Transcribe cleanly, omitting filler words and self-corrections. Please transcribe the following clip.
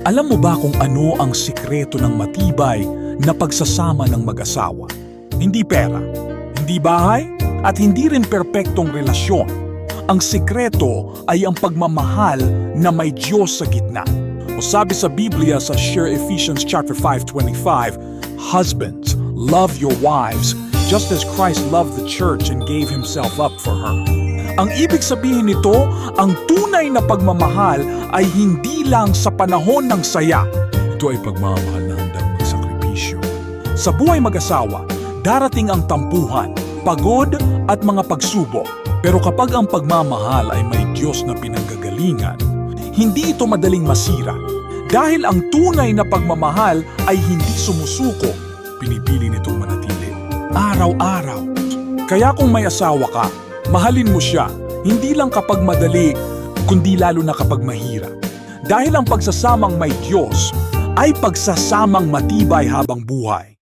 Alam mo ba kung ano ang sikreto ng matibay na pagsasama ng mag-asawa? Hindi pera, hindi bahay, at hindi rin perpektong relasyon. Ang sikreto ay ang pagmamahal na may Diyos sa gitna. O sabi sa Biblia sa Share Ephesians chapter 5:25, "Husbands, love your wives just as Christ loved the church and gave himself up for her." Ang ibig sabihin nito, ang tunay na pagmamahal ay hindi lang sa panahon ng saya. Ito ay pagmamahal na handang magsakripisyo. Sa buhay mag-asawa, darating ang tampuhan, pagod at mga pagsubok. Pero kapag ang pagmamahal ay may Diyos na pinanggagalingan, hindi ito madaling masira. Dahil ang tunay na pagmamahal ay hindi sumusuko, pinipili nitong manatili. Araw-araw. Kaya kung may asawa ka, mahalin mo siya, hindi lang kapag madali, kundi lalo na kapag mahirap. Dahil ang pagsasamang may Diyos ay pagsasamang matibay habang buhay.